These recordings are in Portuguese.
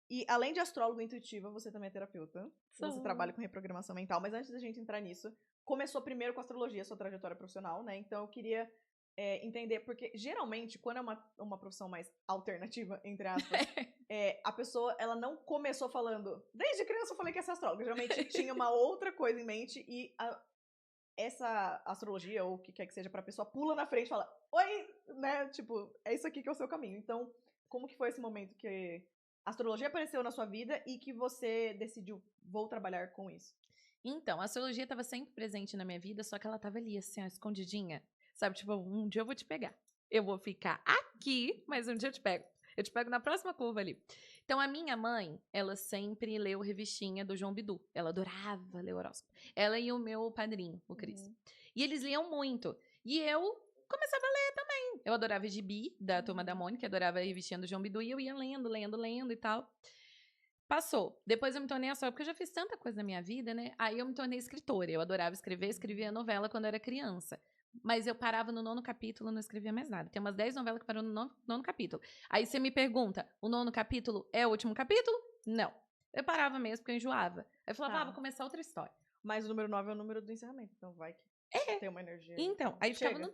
E além de astróloga intuitiva, você também é terapeuta. Você Sou. trabalha com reprogramação mental. Mas antes da gente entrar nisso, começou primeiro com a astrologia, sua trajetória profissional, né? Então eu queria entender, porque geralmente, quando é uma profissão mais alternativa, entre aspas, a pessoa, ela não começou falando, desde criança eu falei que ia ser astróloga. Geralmente tinha uma outra coisa em mente e essa astrologia, ou o que quer que seja, pra pessoa, pula na frente e fala, oi, né? Tipo, é isso aqui que é o seu caminho. Então, como que foi esse momento que a astrologia apareceu na sua vida e que você decidiu, vou trabalhar com isso? Então, a astrologia estava sempre presente na minha vida, só que ela estava ali, assim, ó, escondidinha. Sabe, tipo, um dia eu vou te pegar. Eu vou ficar aqui, mas um dia eu te pego. Eu te pego na próxima curva ali. Então, a minha mãe, ela sempre leu revistinha do João Bidu. Ela adorava ler horóscopo. Ela e o meu padrinho, o Cris. E eles liam muito. E eu começava a ler também. Eu adorava Gibi, da Turma da Mônica, adorava a revistinha do João Bidu, e eu ia lendo e tal. Passou. Depois eu me tornei astróloga, porque eu já fiz tanta coisa na minha vida, né? Aí eu me tornei escritora. Eu adorava escrever, escrevia novela quando eu era criança. Mas eu parava no 9º capítulo, não escrevia mais nada. Tem umas 10 novelas que parou no 9º capítulo. Aí você me pergunta, o 9º capítulo é o último capítulo? Não. Eu parava mesmo, porque eu enjoava. Aí eu falava, vou começar outra história. Mas o número 9 é o número do encerramento, então vai que tem uma energia. Então, aí chega. ficava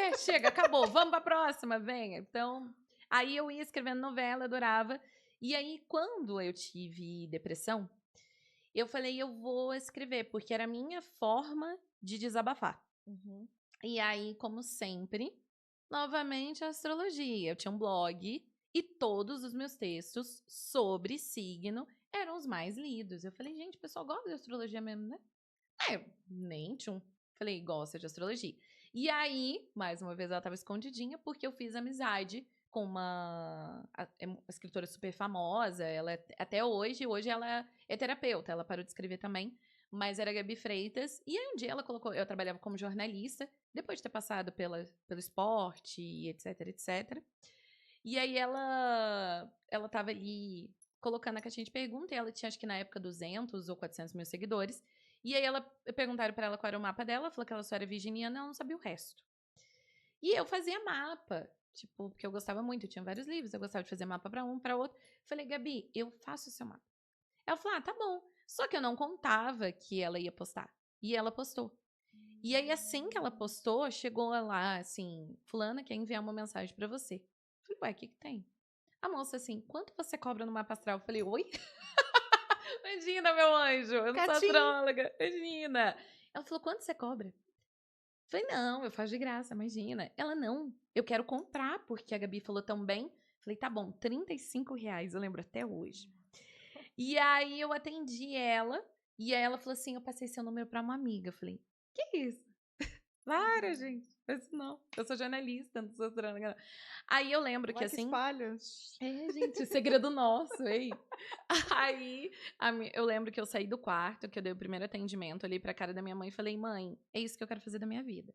no... chega, acabou, vamos pra próxima, venha. Então, aí eu ia escrevendo novela, adorava. E aí, quando eu tive depressão, eu falei, eu vou escrever, porque era a minha forma de desabafar. E aí, como sempre, novamente a astrologia. Eu tinha um blog e todos os meus textos sobre signo eram os mais lidos. Eu falei, gente, o pessoal gosta de astrologia mesmo, né? Nem tinha. Falei, gosta de astrologia. E aí, mais uma vez, ela tava escondidinha, porque eu fiz amizade com uma escritora super famosa. Ela até hoje ela é terapeuta, ela parou de escrever também, mas era a Gabi Freitas. E aí um dia ela colocou, eu trabalhava como jornalista, depois de ter passado pelo esporte, etc, etc. E aí ela tava ali colocando a caixinha de pergunta, e ela tinha, acho que na época, 200 ou 400 mil seguidores. E aí perguntaram pra ela qual era o mapa dela, ela falou que ela só era virginiana, ela não sabia o resto. E eu fazia mapa, tipo, porque eu gostava muito, eu tinha vários livros, eu gostava de fazer mapa pra um, pra outro. Falei, Gabi, eu faço o seu mapa. Ela falou, tá bom. Só que eu não contava que ela ia postar. E ela postou. E aí, assim que ela postou, chegou lá, assim, fulana quer enviar uma mensagem pra você. Falei, ué, o que tem? A moça, assim, quanto você cobra no mapa astral? Eu falei, oi? Imagina, meu anjo, eu não sou astróloga. Imagina. Ela falou, quanto você cobra? Eu falei, não, eu faço de graça, imagina. Ela, não, eu quero comprar, porque a Gabi falou tão bem. Eu falei, tá bom, R$35, eu lembro até hoje. E aí eu atendi ela, e aí ela falou assim, eu passei seu número pra uma amiga. Eu falei, que isso? Para, gente. Mas não, eu sou jornalista, não sou astróloga. Aí eu lembro que assim... espalha. gente, segredo nosso, hein? Aí eu lembro que eu saí do quarto, que eu dei o primeiro atendimento, olhei pra cara da minha mãe e falei, mãe, é isso que eu quero fazer da minha vida.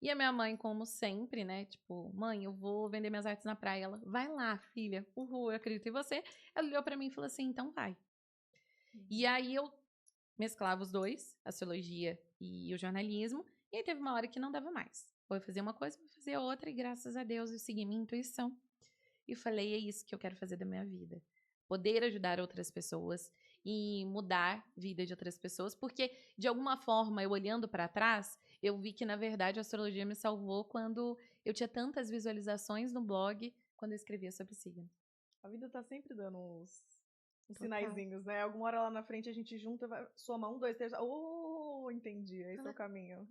E a minha mãe, como sempre, né, tipo, mãe, eu vou vender minhas artes na praia. Ela, vai lá, filha, uhul, eu acredito em você. Ela olhou pra mim e falou assim, então vai. E aí eu mesclava os dois, a astrologia e o jornalismo, e aí teve uma hora que não dava mais. Ou eu fazia uma coisa, ou eu fazia outra, e graças a Deus eu segui minha intuição. E falei, é isso que eu quero fazer da minha vida. Poder ajudar outras pessoas e mudar a vida de outras pessoas, porque, de alguma forma, eu olhando para trás, eu vi que, na verdade, a astrologia me salvou quando eu tinha tantas visualizações no blog, quando eu escrevia sobre signo. A vida tá sempre dando uns sinaizinhos, né? Alguma hora lá na frente a gente junta, soma 1, 2, 3, entendi, esse é o caminho.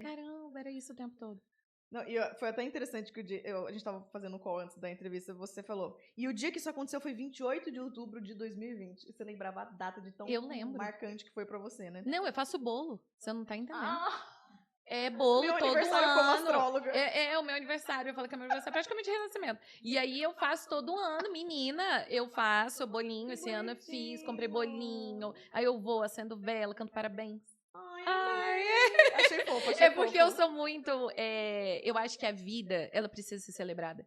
Caramba, era isso o tempo todo. Não, e foi até interessante que a gente tava fazendo um call antes da entrevista, você falou. E o dia que isso aconteceu foi 28 de outubro de 2020. E você lembrava a data de tão marcante que foi pra você, né? Não, eu faço bolo. Você não tá entendendo. É bolo meu todo aniversário ano. Como astróloga. É o meu aniversário. Eu falo que é meu aniversário praticamente de renascimento. E aí eu faço todo ano, menina. Eu faço bolinho. Esse ano eu fiz, comprei bolinho. Aí eu vou, acendo vela, canto parabéns. Ai, achei fofo, achei porque eu sou muito... eu acho que a vida, ela precisa ser celebrada.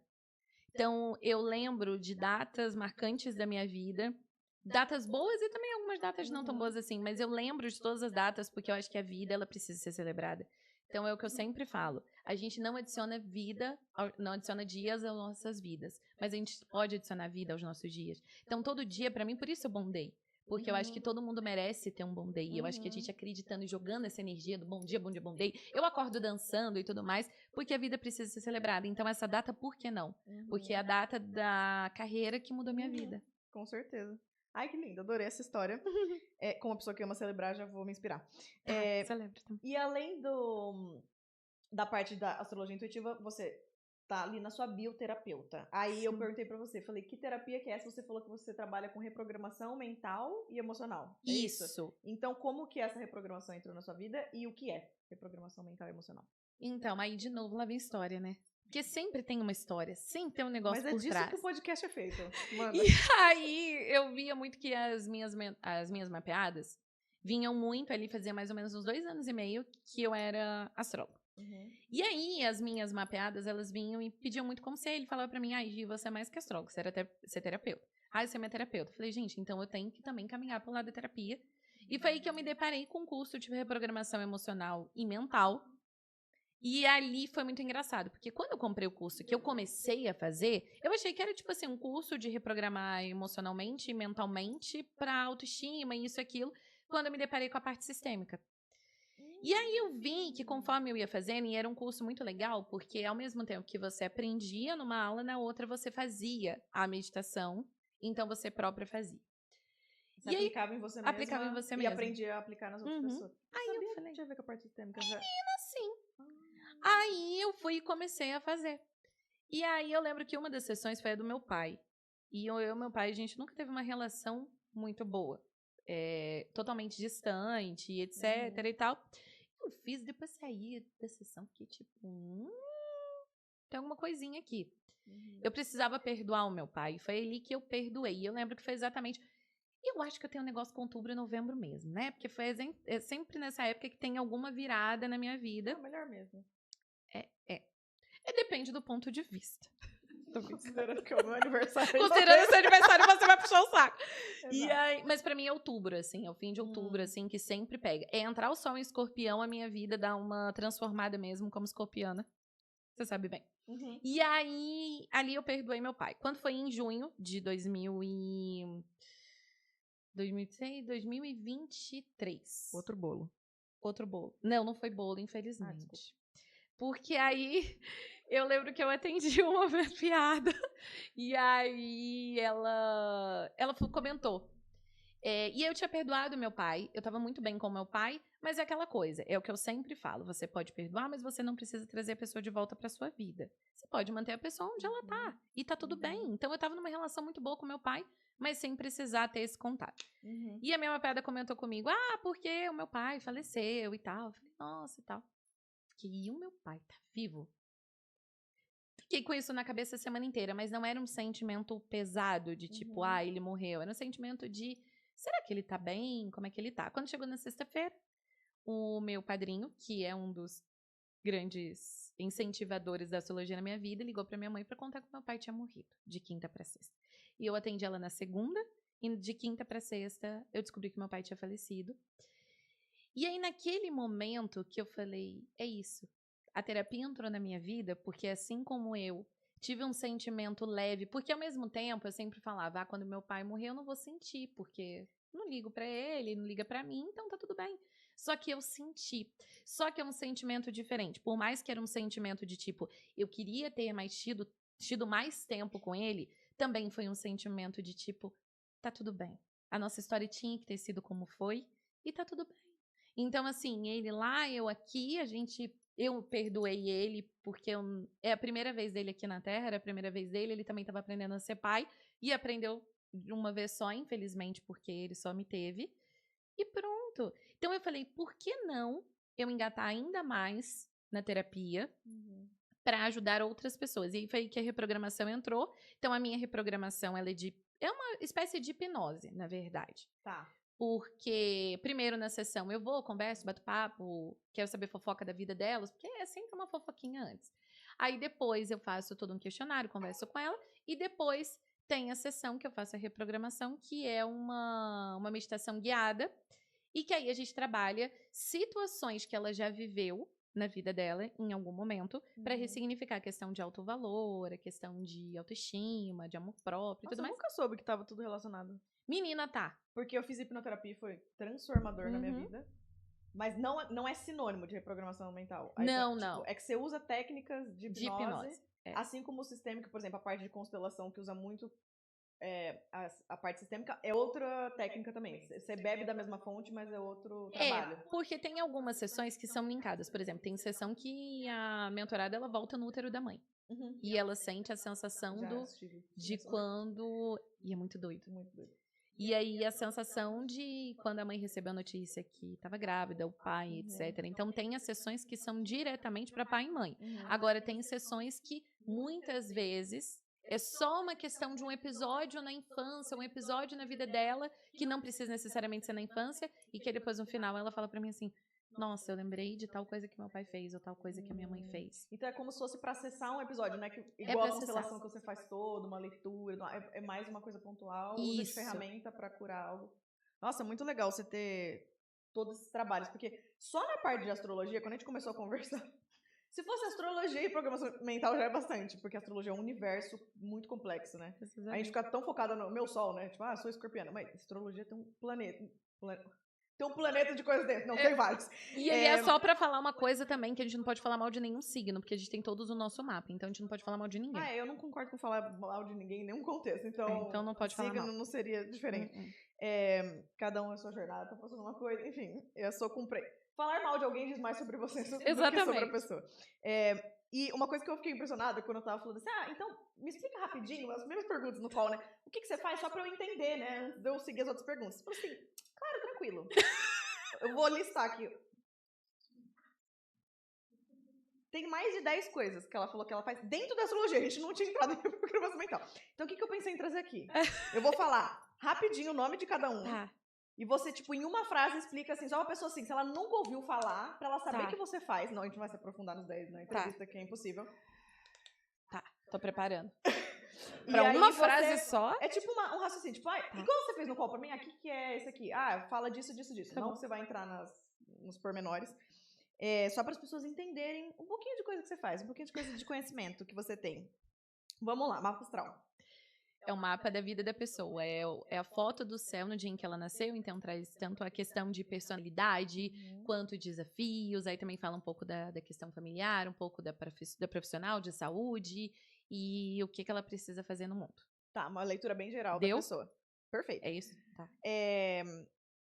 Então, eu lembro de datas marcantes da minha vida. Datas boas e também algumas datas não tão boas assim. Mas eu lembro de todas as datas porque eu acho que a vida, ela precisa ser celebrada. Então, é o que eu sempre falo. A gente não adiciona vida, não adiciona dias às nossas vidas. Mas a gente pode adicionar vida aos nossos dias. Então, todo dia, pra mim, por isso eu bom day. Porque eu acho que todo mundo merece ter um bom day. E eu acho que a gente acreditando e jogando essa energia do bom dia, bom dia, bom day. Eu acordo dançando e tudo mais, porque a vida precisa ser celebrada. Então, essa data, por que não? Porque é a data da carreira que mudou minha vida. Com certeza. Ai, que lindo, adorei essa história. Como uma pessoa que ama celebrar, já vou me inspirar. Celebra também. E além da parte da astrologia intuitiva, você tá ali na sua bioterapeuta. Aí eu perguntei pra você, falei, que terapia que é essa? Você falou que você trabalha com reprogramação mental e emocional. É isso? Então, como que essa reprogramação entrou na sua vida e o que é reprogramação mental e emocional? Então, aí de novo lá vem história, né? Porque sempre tem uma história, sempre tem um negócio por trás. Mas é disso que o podcast é feito. Manda. E aí eu via muito que as minhas mapeadas vinham muito ali, fazia mais ou menos uns 2 anos e meio que eu era astróloga. E aí, as minhas mapeadas, elas vinham e pediam muito conselho. Falavam pra mim, Gi, você é mais que astróloga, você é terapeuta. Você é minha terapeuta. Falei, gente, então eu tenho que também caminhar pro lado da terapia. E foi aí que eu me deparei com um curso de reprogramação emocional e mental. E ali foi muito engraçado, porque quando eu comprei o curso que eu comecei a fazer, eu achei que era, tipo assim, um curso de reprogramar emocionalmente e mentalmente pra autoestima, isso e aquilo, quando eu me deparei com a parte sistêmica. E aí eu vi que conforme eu ia fazendo, e era um curso muito legal, porque ao mesmo tempo que você aprendia numa aula, na outra você fazia a meditação, então você própria fazia. Você aplicava em você mesma. Aplicava em você e mesma. aprendia a aplicar nas outras pessoas. Aí eu falei, tinha a ver com a parte sistêmica já. Menina, sim. Aí eu fui e comecei a fazer. E aí eu lembro que uma das sessões foi a do meu pai. E eu e meu pai, a gente nunca teve uma relação muito boa. Totalmente distante, etc e tal. Eu fiz, depois saí da sessão, fiquei tipo, tem alguma coisinha aqui. Eu precisava perdoar o meu pai. Foi ali que eu perdoei. E eu lembro que foi exatamente... Eu acho que eu tenho um negócio com outubro e novembro mesmo, né? Porque foi sempre nessa época que tem alguma virada na minha vida. É o melhor mesmo. Depende do ponto de vista. Considerando que é o meu aniversário. Considerando seu aniversário, você vai puxar o saco. E aí, mas pra mim é outubro, assim. É o fim de outubro, assim, que sempre pega. É entrar o sol em escorpião, a minha vida dá uma transformada mesmo como escorpiana. Você sabe bem. E aí, ali eu perdoei meu pai. Quando foi em junho de 2023. Outro bolo. Não foi bolo, infelizmente. Porque aí, eu lembro que eu atendi uma piada. E aí, ela comentou. E eu tinha perdoado meu pai. Eu tava muito bem com meu pai. Mas é aquela coisa. É o que eu sempre falo. Você pode perdoar, mas você não precisa trazer a pessoa de volta pra sua vida. Você pode manter a pessoa onde ela tá. E tá tudo bem. Então, eu tava numa relação muito boa com meu pai. Mas sem precisar ter esse contato. E a minha mapeada comentou comigo. Porque o meu pai faleceu e tal. Eu falei, nossa, e tal. E o meu pai tá vivo? Fiquei com isso na cabeça a semana inteira, mas não era um sentimento pesado de tipo, ele morreu. Era um sentimento de, será que ele tá bem? Como é que ele tá? Quando chegou na sexta-feira, o meu padrinho, que é um dos grandes incentivadores da astrologia na minha vida, ligou pra minha mãe pra contar que meu pai tinha morrido, de quinta pra sexta. E eu atendi ela na segunda, e de quinta pra sexta eu descobri que meu pai tinha falecido. E aí, naquele momento que eu falei, é isso. A terapia entrou na minha vida porque, assim como eu tive um sentimento leve, porque ao mesmo tempo eu sempre falava, quando meu pai morrer eu não vou sentir, porque não ligo pra ele, não liga pra mim, então tá tudo bem. Só que eu senti. Só que é um sentimento diferente. Por mais que era um sentimento de tipo, eu queria ter tido mais tempo com ele, também foi um sentimento de tipo, tá tudo bem. A nossa história tinha que ter sido como foi e tá tudo bem. Então, assim, ele lá, eu aqui, eu perdoei ele, porque é a primeira vez dele aqui na Terra, era a primeira vez dele, ele também estava aprendendo a ser pai, e aprendeu de uma vez só, infelizmente, porque ele só me teve, e pronto. Então, eu falei, por que não eu engatar ainda mais na terapia, para ajudar outras pessoas? E aí foi aí que a reprogramação entrou. Então, a minha reprogramação, ela é uma espécie de hipnose, na verdade. Tá. Porque, primeiro na sessão, eu vou, converso, bato papo, quero saber fofoca da vida delas, porque é sempre uma fofoquinha antes. Aí depois eu faço todo um questionário, converso com ela, e depois tem a sessão que eu faço a reprogramação, que é uma meditação guiada, e que aí a gente trabalha situações que ela já viveu na vida dela em algum momento para Uhum. ressignificar a questão de autovalor, a questão de autoestima, de amor próprio e Nossa, tudo eu mais. nunca soube que tava tudo relacionado. Menina, tá. Porque eu fiz hipnoterapia e foi transformador na minha Uhum. vida. Mas não é sinônimo de reprogramação mental. Não, tipo, não. é que você usa técnicas de De hipnose, hipnose. É. assim como o sistêmico, por exemplo, a parte de constelação que usa muito a parte sistêmica é outra técnica também. Você bebe da mesma fonte, mas é outro trabalho. Porque tem algumas sessões que são linkadas. Por exemplo, tem sessão que a mentorada ela volta no útero da mãe. Uhum. E ela sente a sensação Já estive de nessa. quando. E é muito doido. Muito doido. E aí a sensação de quando a mãe recebeu a notícia que estava grávida, o pai, etc. Então tem as sessões que são diretamente para pai e mãe. Uhum. Agora tem sessões que muitas vezes é só uma questão de um episódio na infância, um episódio na vida dela, que não precisa necessariamente ser na infância, e que depois no final ela fala pra mim assim: nossa, eu lembrei de tal coisa que meu pai fez, ou tal coisa que a minha mãe fez. Então é como se fosse pra acessar um episódio, né? Igual pra a constelação acessar. que você faz toda, uma leitura, é mais uma coisa pontual, usa de Isso. ferramenta pra curar algo. Nossa, muito legal você ter todos esses trabalhos, porque só na parte de astrologia, quando a gente começou a conversar, se fosse astrologia e programação mental já é bastante, porque a astrologia é um universo muito complexo, né? A gente fica tão focada no meu sol, né? Tipo, sou escorpiana, mas astrologia tem um planeta. Tem um planeta de coisas dentro, não tem vários. E aí é só pra falar uma coisa também, que a gente não pode falar mal de nenhum signo, porque a gente tem todos o nosso mapa, então a gente não pode falar mal de ninguém. Eu não concordo com falar mal de ninguém em nenhum contexto, então não pode falar mal. signo não seria diferente. Cada um é sua jornada, tá passando uma coisa, enfim, eu sou falar mal de alguém diz mais sobre você do que sobre a pessoa. E uma coisa que eu fiquei impressionada quando eu tava falando assim, então me explica rapidinho, as primeiras perguntas no call, né? O que você faz só pra eu entender, né? Antes de eu seguir as outras perguntas. Eu falei assim, claro, tranquilo. Eu vou listar aqui. Tem mais de 10 coisas que ela falou que ela faz dentro da astrologia. A gente não tinha entrado em programação mental. Então, o que eu pensei em trazer aqui? Eu vou falar rapidinho o nome de cada um. Tá. E você, tipo, em uma frase explica assim, só uma pessoa assim, se ela nunca ouviu falar, pra ela saber o que você faz. Não, a gente não vai se aprofundar nos 10 na entrevista, que é impossível. Tá, tô preparando. Pra uma frase só? É tipo um raciocínio, tipo, igual você fez no call pra mim, aqui que é esse aqui. Fala disso, disso, disso. Tá não bom. que você vai entrar nos pormenores. Só para as pessoas entenderem um pouquinho de coisa que você faz, um pouquinho de coisa de conhecimento que você tem. Vamos lá, mapa astral. É o mapa da vida da pessoa, é a foto do céu no dia em que ela nasceu, então traz tanto a questão de personalidade, quanto desafios, aí também fala um pouco da questão familiar, um pouco da profissional, de saúde, e o que ela precisa fazer no mundo. Tá, uma leitura bem geral Deu? da pessoa. Perfeito. É isso? Tá.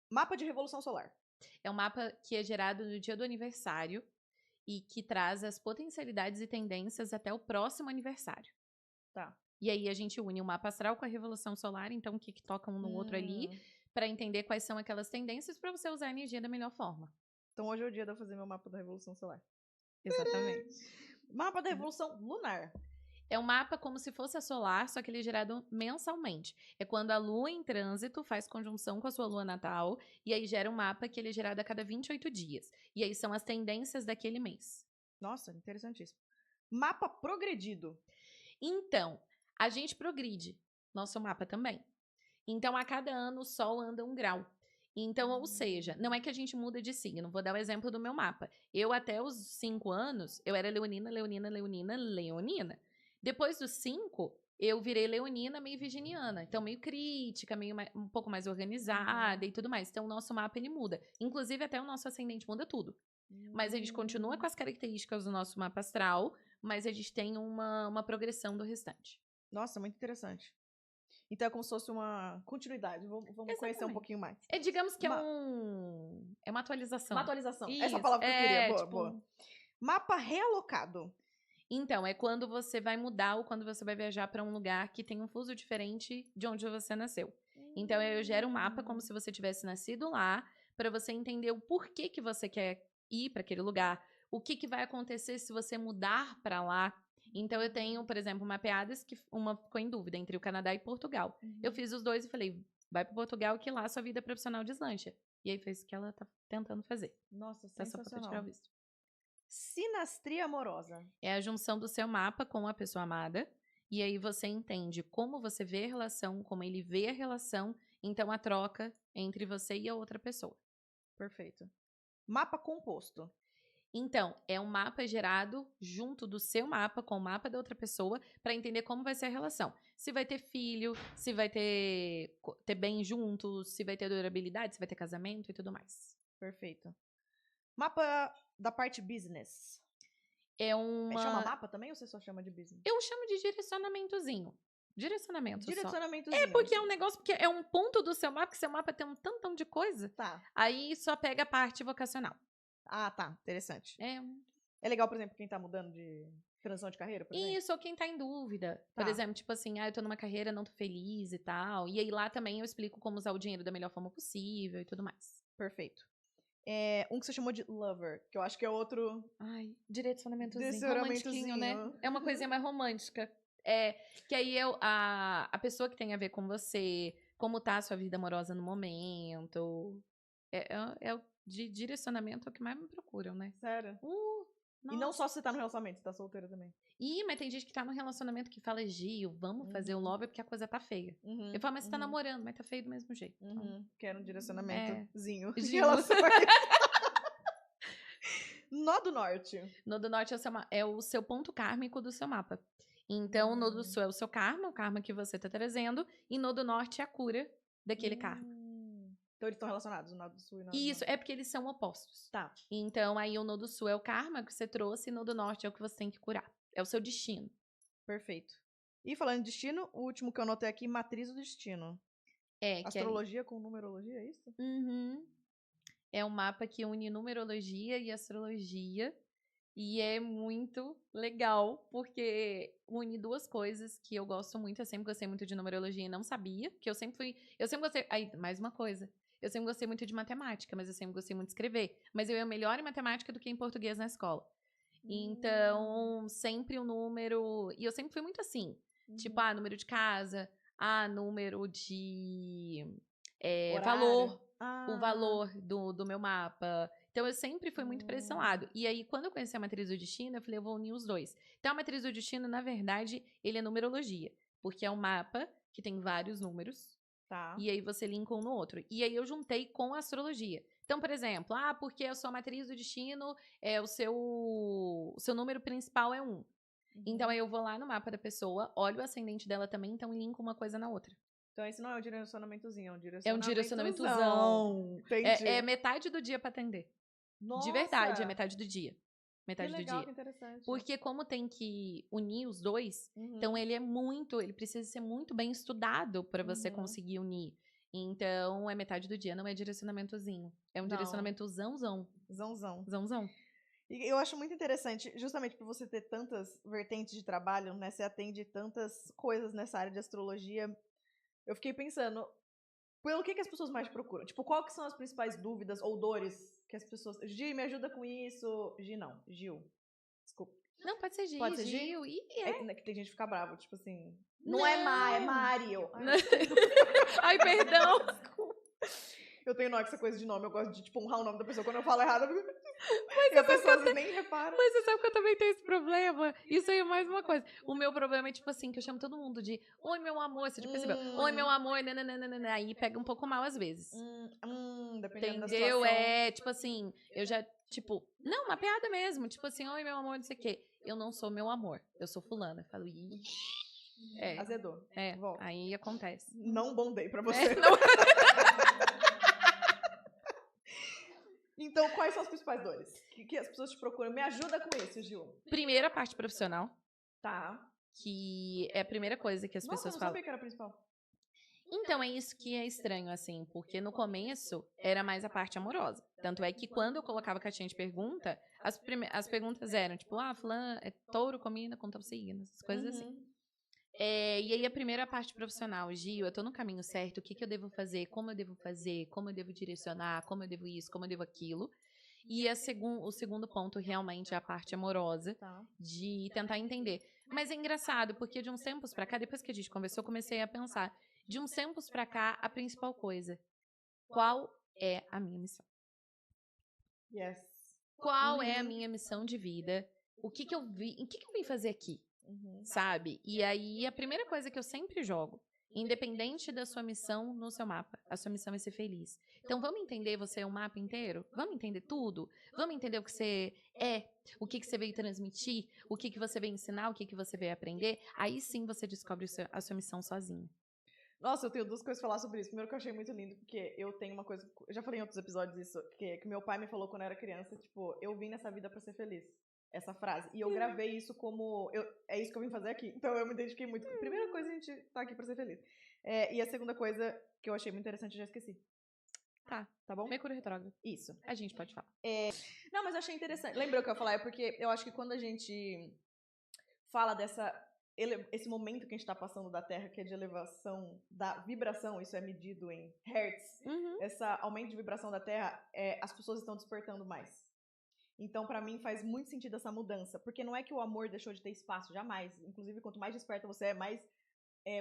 Mapa de revolução solar. É um mapa que é gerado no dia do aniversário e que traz as potencialidades e tendências até o próximo aniversário. Tá. E aí a gente une o mapa astral com a revolução solar, então o que toca um no outro ali, para entender quais são aquelas tendências para você usar a energia da melhor forma. Então hoje é o dia de eu fazer meu mapa da revolução solar. Exatamente. Mapa da revolução lunar. É um mapa como se fosse a solar, só que ele é gerado mensalmente. É quando a lua em trânsito faz conjunção com a sua lua natal, e aí gera um mapa que ele é gerado a cada 28 dias. E aí são as tendências daquele mês. Nossa, interessantíssimo. Mapa progredido. Então, a gente progride. Nosso mapa também. Então, a cada ano o Sol anda 1 grau. Então, ou seja, não é que a gente muda de signo. Vou dar o exemplo do meu mapa. Eu, até os 5 anos, eu era leonina, leonina, leonina, leonina. Depois dos 5, eu virei leonina meio virginiana. Então, meio crítica, um pouco mais organizada e tudo mais. Então, o nosso mapa, ele muda. Inclusive, até o nosso ascendente muda tudo. Mas a gente continua com as características do nosso mapa astral, mas a gente tem uma progressão do restante. Nossa, muito interessante. Então é como se fosse uma continuidade. Vamos conhecer um pouquinho mais. Digamos que é uma atualização. Uma atualização. Isso, essa palavra que eu queria. Boa, tipo... boa. Mapa realocado. Então, é quando você vai mudar ou quando você vai viajar para um lugar que tem um fuso diferente de onde você nasceu. Então, eu gero um mapa como se você tivesse nascido lá, para você entender o porquê que você quer ir para aquele lugar, o que vai acontecer se você mudar para lá. Então, eu tenho, por exemplo, mapeadas que uma ficou em dúvida entre o Canadá e Portugal. Eu fiz os dois e falei, vai para Portugal que lá a sua vida profissional deslancha. E aí foi isso que ela tá tentando fazer. Nossa, tá só pra tirar o visto. Sinastria amorosa. É a junção do seu mapa com a pessoa amada. E aí você entende como você vê a relação, como ele vê a relação. Então, a troca entre você e a outra pessoa. Perfeito. Mapa composto. Então, é um mapa gerado junto do seu mapa com o mapa da outra pessoa para entender como vai ser a relação. Se vai ter filho, se vai ter bem juntos, se vai ter durabilidade, se vai ter casamento e tudo mais. Perfeito. Mapa da parte business. Chama mapa também ou você só chama de business? Eu chamo de direcionamentozinho. Direcionamentozinho. É, porque é um negócio, porque é um ponto do seu mapa, que seu mapa tem um tantão de coisa. Tá. Aí só pega a parte vocacional. Ah, tá. Interessante. É legal, por exemplo, quem tá mudando de transição de carreira, por exemplo? Isso, ou quem tá em dúvida. Tá. Por exemplo, tipo assim, eu tô numa carreira, não tô feliz e tal. E aí lá também eu explico como usar o dinheiro da melhor forma possível e tudo mais. Perfeito. Um que você chamou de lover, que eu acho que é outro... Ai, direcionamentozinho, Direcionamentozinho. romantiquinho, né? É uma coisinha mais romântica. Que aí a pessoa que tem a ver com você, como tá a sua vida amorosa no momento. É o de direcionamento é o que mais me procuram, né? Sério? E não só se você tá no relacionamento, você tá solteira também. Mas tem gente que tá no relacionamento que fala, Gil, vamos fazer o lover porque a coisa tá feia. Eu falo, mas você tá namorando, mas tá feio do mesmo jeito. Então, quero um direcionamentozinho. Nó do Norte. Nó do Norte é o seu ponto kármico do seu mapa. Então, o Nó do Sul é o seu karma, o karma que você tá trazendo. E Nó do Norte é a cura daquele karma. Então, eles estão relacionados, o Nó do Sul e o Nó do Isso, Norte. é porque eles são opostos. Tá. Então, aí o Nó do Sul é o karma que você trouxe e o Nó do Norte é o que você tem que curar. É o seu destino. Perfeito. E falando de destino, o último que eu anotei aqui, matriz do destino. Astrologia com numerologia, é isso? É um mapa que une numerologia e astrologia. E é muito legal, porque une duas coisas que eu gosto muito. Eu sempre gostei muito de numerologia e não sabia. Que eu sempre gostei... Aí, mais uma coisa. Eu sempre gostei muito de matemática, mas eu sempre gostei muito de escrever. Mas eu ia melhor em matemática do que em português na escola. Então, sempre o número... E eu sempre fui muito assim. Tipo, número de casa. Número de... valor. O valor do meu mapa. Então, eu sempre fui muito para esse lado. E aí, quando eu conheci a matriz do destino, eu falei, eu vou unir os dois. Então, a matriz do destino, na verdade, ele é numerologia. Porque é um mapa que tem vários números. Tá. E aí, você linka um no outro. E aí, eu juntei com a astrologia. Então, por exemplo, porque a sua matriz do destino, o seu número principal é 1. Então, aí eu vou lá no mapa da pessoa, olho o ascendente dela também, então linko uma coisa na outra. Então, esse não é um direcionamentozinho, é um direcionamentozão. É um direcionamentozão. Entendi. É metade do dia pra atender. Nossa! De verdade, é metade do dia. Metade que legal, do dia. Que interessante. Porque como tem que unir os dois, então ele precisa ser muito bem estudado para você conseguir unir. Então, é metade do dia, não é direcionamentozinho. É um direcionamentozãozão. Zãozão. E eu acho muito interessante, justamente por você ter tantas vertentes de trabalho, né? Você atende tantas coisas nessa área de astrologia. Eu fiquei pensando, pelo que as pessoas mais procuram? Tipo, qual que são as principais dúvidas ou dores que as pessoas... Gi, me ajuda com isso. Gi, não. Gil. Desculpa. Não, pode ser Gil. Pode ser Gil. É que tem gente que fica brava, tipo assim... Não é Mário. Ai, perdão. Desculpa. Eu tenho nó com essa coisa de nome, eu gosto de, tipo, honrar o nome da pessoa. Quando eu falo errado, eu fico... E a pessoa nem repara. Mas você sabe que eu também tenho esse problema? Isso aí é mais uma coisa. O meu problema é, tipo assim, que eu chamo todo mundo de oi, meu amor, você já percebeu? Oi, meu amor, nananana. Aí pega um pouco mal às vezes. Dependendo da Entendeu? situação. Tipo assim, eu já, tipo... Não, uma piada mesmo. Tipo assim, oi, meu amor, não sei o quê. Eu não sou meu amor, eu sou fulana. Eu falo, ih... Azedou. Volta. Aí acontece. Não bondei pra você. Não. Então, quais são as principais dores? Que as pessoas te procuram? Me ajuda com isso, Gil. Primeira parte profissional. Tá. Que é a primeira coisa que as pessoas falam. Nossa, eu não sabia que era a principal. Então, é isso que é estranho, assim. Porque no começo, era mais a parte amorosa. Tanto é que quando eu colocava caixinha de pergunta, as perguntas eram, tipo, fulano é touro, combina com tal signo, essas coisas assim. E aí, a primeira parte profissional, Gil, eu tô no caminho certo, o que eu devo fazer, como eu devo direcionar, como eu devo isso, como eu devo aquilo. E o segundo ponto, realmente, é a parte amorosa, de tentar entender. Mas é engraçado, porque de uns tempos pra cá, depois que a gente conversou, eu comecei a pensar, de uns tempos pra cá, a principal coisa, qual é a minha missão? Yes. Qual é a minha missão de vida? O que eu vim fazer aqui? Sabe? E aí, a primeira coisa que eu sempre jogo Independente da sua missão no seu mapa. A sua missão é ser feliz. Então, vamos entender você é um mapa inteiro? Vamos entender tudo? Vamos entender o que você é? O que você veio transmitir? O que você veio ensinar? O que você veio aprender? Aí sim você descobre a sua missão sozinho. Nossa, eu tenho duas coisas pra falar sobre isso. Primeiro que eu achei muito lindo, porque eu tenho uma coisa... Eu já falei em outros episódios isso, que meu pai me falou quando eu era criança, tipo, eu vim nessa vida pra ser feliz. Essa frase. E eu gravei isso como... é isso que eu vim fazer aqui. Então eu me identifiquei muito. Primeira coisa, a gente tá aqui pra ser feliz. E a segunda coisa que eu achei muito interessante, eu já esqueci. Tá bom? Mercúrio retrógrado. Isso. A gente pode falar. Não, mas eu achei interessante. Lembrou o que eu ia falar? É porque eu acho que quando a gente fala esse momento que a gente está passando da Terra, que é de elevação da vibração, isso é medido em hertz, esse aumento de vibração da Terra, as pessoas estão despertando mais. Então, pra mim, faz muito sentido essa mudança, porque não é que o amor deixou de ter espaço, jamais. Inclusive, quanto mais desperta você é, mais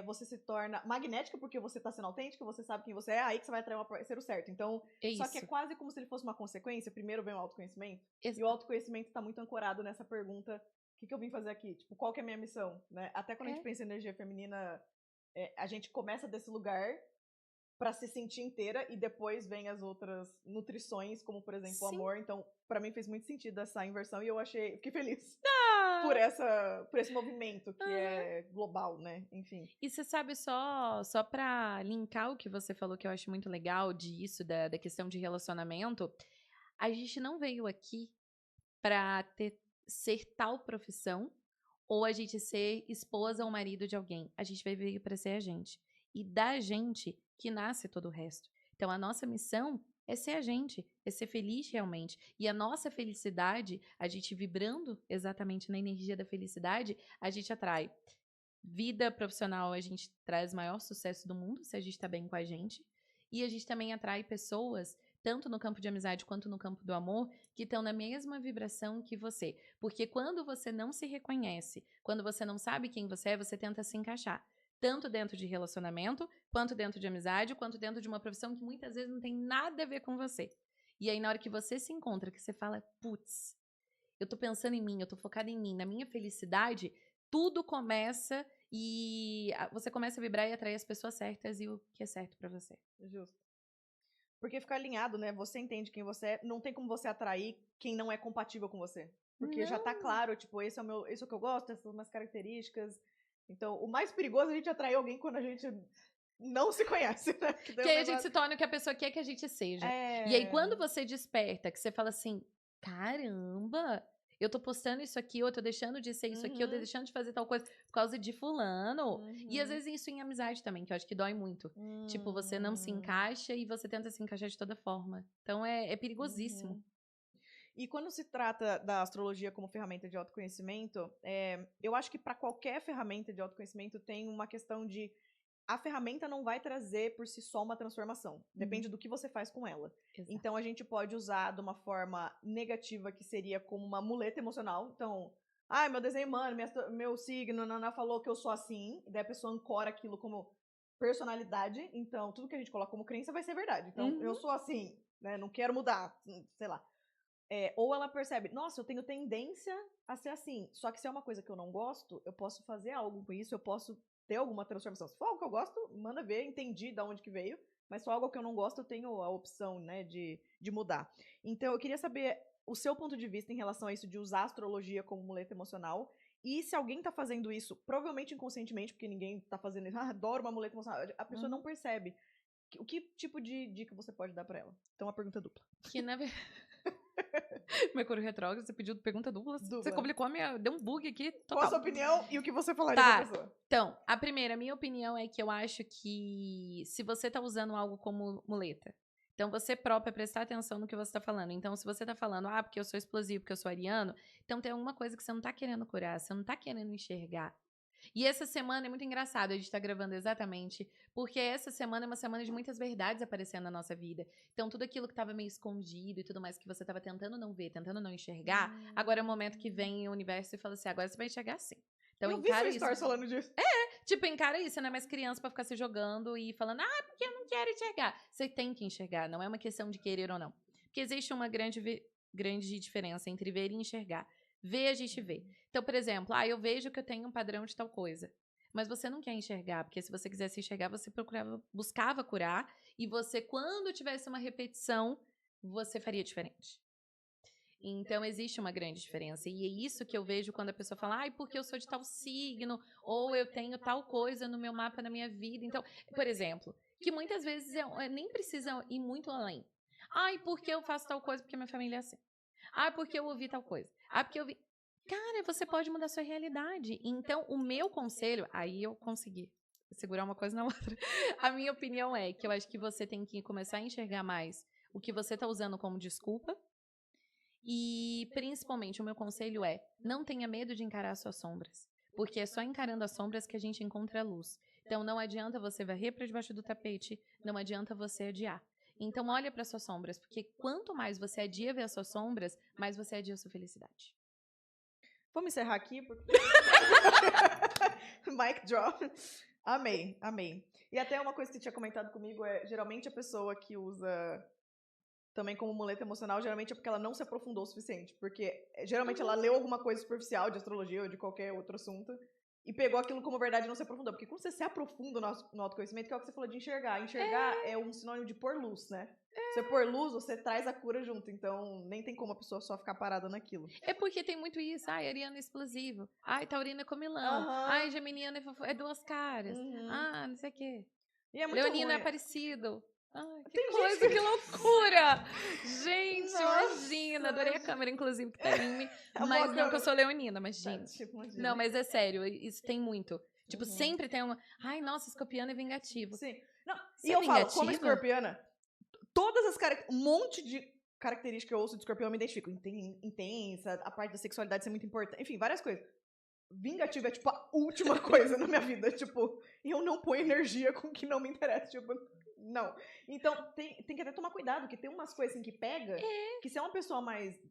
você se torna magnética, porque você tá sendo autêntica, você sabe quem você é, aí que você vai atrair um parceiro certo. Então, só que é quase como se ele fosse uma consequência. Primeiro vem o autoconhecimento, e o autoconhecimento tá muito ancorado nessa pergunta: o que eu vim fazer aqui? Tipo, qual que é a minha missão? Né? Até quando a gente pensa em energia feminina, a gente começa desse lugar pra se sentir inteira, e depois vem as outras nutrições, como, por exemplo, o amor. Então, pra mim fez muito sentido essa inversão, e fiquei feliz por esse movimento que é global, né? Enfim. E você sabe, só pra linkar o que você falou, que eu acho muito legal disso, da questão de relacionamento, a gente não veio aqui pra ser tal profissão, ou a gente ser esposa ou marido de alguém. A gente veio pra ser a gente. E da gente que nasce todo o resto. Então, a nossa missão é ser a gente, é ser feliz realmente. E a nossa felicidade, a gente vibrando exatamente na energia da felicidade, a gente atrai. Vida profissional, a gente traz o maior sucesso do mundo, se a gente tá bem com a gente. E a gente também atrai pessoas, tanto no campo de amizade quanto no campo do amor, que estão na mesma vibração que você. Porque quando você não se reconhece, quando você não sabe quem você é, você tenta se encaixar. Tanto dentro de relacionamento, quanto dentro de amizade, quanto dentro de uma profissão que muitas vezes não tem nada a ver com você. E aí, na hora que você se encontra, que você fala, putz, eu tô pensando em mim, eu tô focada em mim, na minha felicidade, tudo começa e você começa a vibrar e atrair as pessoas certas e o que é certo pra você. Justo. Porque fica alinhado, né? Você entende quem você é, não tem como você atrair quem não é compatível com você. Porque já tá claro, tipo, esse é o que eu gosto, essas são as minhas características. Então, o mais perigoso é a gente atrair alguém quando a gente não se conhece, né? Que aí a gente se torna o que a pessoa quer que a gente seja. E aí, quando você desperta, que você fala assim, caramba, eu tô postando isso aqui, ou eu tô deixando de ser isso aqui, eu tô deixando de fazer tal coisa por causa de fulano. E às vezes isso em amizade também, que eu acho que dói muito. Tipo, você não se encaixa e você tenta se encaixar de toda forma. Então, é perigosíssimo. E quando se trata da astrologia como ferramenta de autoconhecimento, eu acho que para qualquer ferramenta de autoconhecimento tem uma questão de a ferramenta não vai trazer por si só uma transformação. Depende do que você faz com ela. Exato. Então a gente pode usar de uma forma negativa, que seria como uma muleta emocional. Então, meu desenho humano, meu signo, Naná falou que eu sou assim. E daí a pessoa ancora aquilo como personalidade. Então, tudo que a gente coloca como crença vai ser verdade. Então, eu sou assim, né? Não quero mudar, sei lá. Ou ela percebe, nossa, eu tenho tendência a ser assim. Só que se é uma coisa que eu não gosto, eu posso fazer algo com isso, eu posso ter alguma transformação. Se for algo que eu gosto, manda ver, entendi de onde que veio. Mas se for algo que eu não gosto, eu tenho a opção, né, de mudar. Então, eu queria saber o seu ponto de vista em relação a isso de usar a astrologia como muleta emocional. E se alguém tá fazendo isso, provavelmente inconscientemente, porque ninguém tá fazendo isso, adoro uma muleta emocional, a pessoa não percebe. O que tipo de dica você pode dar pra ela? Então, uma pergunta dupla. Que na verdade... Mercúrio retrógrado, você pediu pergunta dupla. Você complicou a minha... Deu um bug aqui total. Qual a sua opinião e o que você falaria pra pessoa? Então, a minha opinião é que eu acho que se você tá usando algo como muleta, então você própria prestar atenção no que você tá falando. Então, se você tá falando, porque eu sou explosivo, porque eu sou ariano, então tem alguma coisa que você não tá querendo curar, você não tá querendo enxergar. E essa semana é muito engraçado a gente tá gravando exatamente, porque essa semana é uma semana de muitas verdades aparecendo na nossa vida. Então, tudo aquilo que tava meio escondido e tudo mais que você tava tentando não ver, tentando não enxergar, agora é o momento que vem o universo e fala assim, agora você vai enxergar sim. Então, eu vi sua story falando disso. Tipo, encara isso, não é mais criança pra ficar se jogando e falando, porque eu não quero enxergar. Você tem que enxergar, não é uma questão de querer ou não. Porque existe uma grande diferença entre ver e enxergar. Ver, a gente vê. Então, por exemplo, eu vejo que eu tenho um padrão de tal coisa. mas você não quer enxergar, porque se você quisesse enxergar, você buscava curar, e você, quando tivesse uma repetição, você faria diferente. Então, existe uma grande diferença. E é isso que eu vejo quando a pessoa fala, ai, porque eu sou de tal signo, ou eu tenho tal coisa no meu mapa da minha vida. Então, por exemplo, que muitas vezes nem precisa ir muito além. Ai, porque eu faço tal coisa porque minha família é assim. Ai, porque eu ouvi tal coisa. Ai, porque eu vi... Cara, você pode mudar a sua realidade. Então, o meu conselho... Aí eu consegui segurar uma coisa na outra. A minha opinião é que eu acho que você tem que começar a enxergar mais o que você está usando como desculpa. E, principalmente, o meu conselho é, não tenha medo de encarar as suas sombras. Porque é só encarando as sombras que a gente encontra a luz. Então, não adianta você varrer para debaixo do tapete, não adianta você adiar. Então, olha para suas sombras, porque quanto mais você adia ver as suas sombras, mais você adia a sua felicidade. Vamos encerrar aqui, porque... Mic drop. Amei, amei. E até uma coisa que você tinha comentado comigo é, geralmente a pessoa que usa... também como muleta emocional, geralmente é porque ela não se aprofundou o suficiente. Porque, geralmente, ela leu alguma coisa superficial de astrologia ou de qualquer outro assunto e pegou aquilo como verdade e não se aprofundou. Porque quando você se aprofunda no autoconhecimento, que é o que você falou de enxergar. Enxergar é um sinônimo de pôr luz, né? Você pôr luz, você traz a cura junto. Então, nem tem como a pessoa só ficar parada naquilo. É porque tem muito isso. Ai, ariano é explosivo. Ai, taurina é comilão. Ai, geminiana é duas caras. Ah, não sei o quê. E é muito leonino ruim. é parecido. Ai, que Tem coisa, gente... que loucura! Gente, Nossa. imagina. Adorei a câmera, inclusive, que tá em mim. A Mas boa não que eu sou leonina, mas, gente. Tipo, Não, mas é sério, isso tem muito. Tipo, sempre tem uma... Ai, nossa, escorpiano é vingativo. Sim. Não, Você e é eu falo, vingativa? como escorpiana, todas as um monte de características que eu ouço de escorpião eu me identifico. Intensa, a parte da sexualidade ser muito importante. Enfim, várias coisas. Vingativa é, tipo, a última coisa na minha vida. Tipo, eu não ponho energia com o que não me interessa. Tipo, não. Então, tem que até tomar cuidado, porque tem umas coisas assim que pega, que se é uma pessoa mais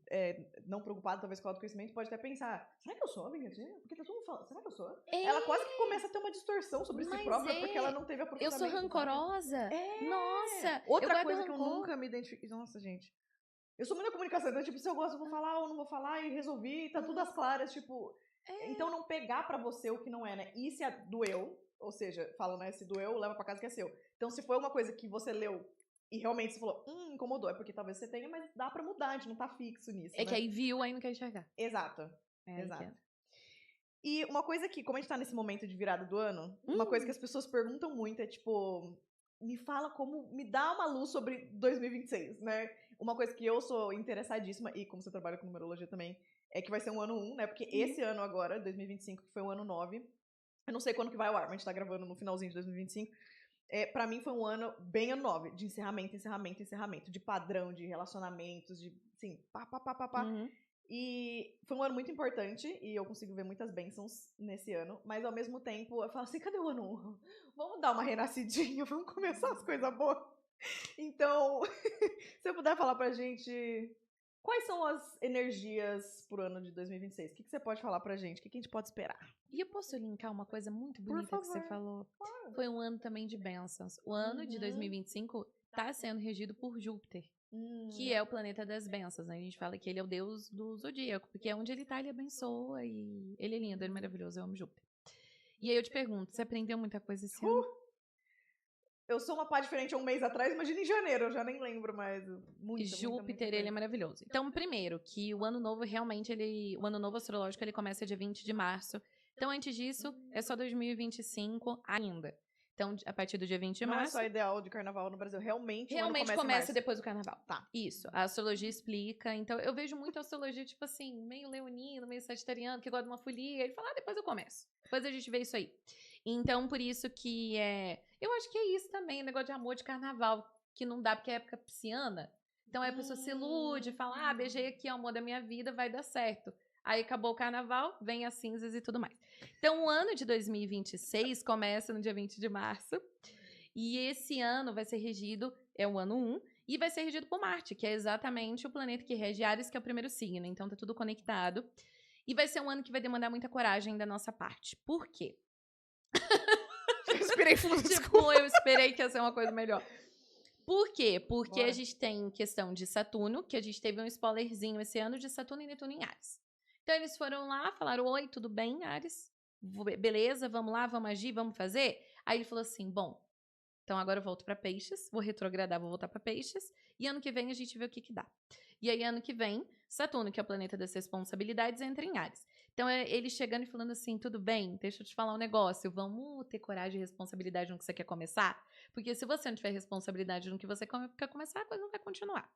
não preocupada, talvez, com o autoconhecimento, pode até pensar, será que eu sou vingativa? Porque tá todo mundo falando, será que eu sou? Ela quase que começa a ter uma distorção sobre si própria, porque ela não teve aprofundamento. Eu sou rancorosa. Nossa, outra eu coisa que rancor. eu nunca me identifiquei. Nossa, gente. Eu sou muito da comunicação, então, tipo, se eu gosto, eu vou falar ou não vou falar, e resolvi, tá tudo às claras, tipo... Então, não pegar pra você o que não é, né? E se doeu, ou seja, fala, né? Se doeu, leva pra casa que é seu. Então, se foi uma coisa que você leu e realmente você falou, incomodou, é porque talvez você tenha, mas dá pra mudar, a gente não tá fixo nisso, É que aí viu, aí não quer enxergar. Exato, exato. E uma coisa que, como a gente tá nesse momento de virada do ano, uma coisa que as pessoas perguntam muito é, tipo... Me fala como... Me dá uma luz sobre 2026, né? Uma coisa que eu sou interessadíssima, e como você trabalha com numerologia também, é que vai ser um ano 1, né? Porque esse ano agora, 2025, que foi o ano 9, eu não sei quando que vai ao ar, mas a gente tá gravando no finalzinho de 2025, pra mim foi um ano bem ano 9, de encerramento, de padrão, de relacionamentos, de, assim, pá. E foi um ano muito importante, e eu consigo ver muitas bênçãos nesse ano, mas ao mesmo tempo eu falo assim, cadê o ano 1? Vamos dar uma renascidinha, vamos começar as coisas boas. Então, se você puder falar pra gente quais são as energias pro ano de 2026, o que você pode falar pra gente? O que a gente pode esperar? E eu posso linkar uma coisa muito bonita que você falou? Claro. Foi um ano também de bênçãos. O ano de 2025 tá sendo regido por Júpiter, que é o planeta das bênçãos, né? A gente fala que ele é o deus do zodíaco, porque é onde ele tá, ele abençoa e ele é lindo, ele é maravilhoso, eu amo Júpiter. E aí eu te pergunto, você aprendeu muita coisa esse ano? Eu sou uma pá diferente há um mês atrás, imagina em janeiro, eu já nem lembro mais. Júpiter, ele é maravilhoso. Então, primeiro, que o ano novo realmente, o ano novo astrológico, ele começa dia 20 de março. Então, antes disso, é só 2025 ainda. Então, a partir do dia 20 de março... Não é só ideal de carnaval no Brasil, realmente o ano começa depois do carnaval. Tá. Isso, a astrologia explica. Então, eu vejo muito a astrologia, tipo assim, meio leonino, meio sagitariano, que gosta de uma folia. Ele fala, depois eu começo. Depois a gente vê isso aí. Então, por isso que eu acho que é isso também, o negócio de amor de carnaval, que não dá porque é época pisciana. Então, aí a pessoa se ilude, fala, beijei aqui, é o amor da minha vida, vai dar certo. Aí acabou o carnaval, vem as cinzas e tudo mais. Então, o ano de 2026 começa no dia 20 de março. E esse ano vai ser regido, é o ano 1, e vai ser regido por Marte, que é exatamente o planeta que rege Áries, que é o primeiro signo. Então, tá tudo conectado. E vai ser um ano que vai demandar muita coragem da nossa parte. Por quê? Eu esperei fundo. Tipo, eu esperei que ia ser uma coisa melhor. Por quê? Porque a gente tem questão de Saturno, que a gente teve um spoilerzinho esse ano de Saturno e Netuno em Áries. Então, eles foram lá, falaram, oi, tudo bem, Áries? beleza, vamos lá, vamos agir, vamos fazer? Aí ele falou assim, bom, então agora eu volto pra Peixes, vou retrogradar, vou voltar pra Peixes, e ano que vem a gente vê o que dá. E aí, ano que vem, Saturno, que é o planeta das responsabilidades, entra em Áries. Então, é ele chegando e falando assim, tudo bem, deixa eu te falar um negócio, vamos ter coragem e responsabilidade no que você quer começar? Porque se você não tiver responsabilidade no que você quer começar, a coisa não vai continuar.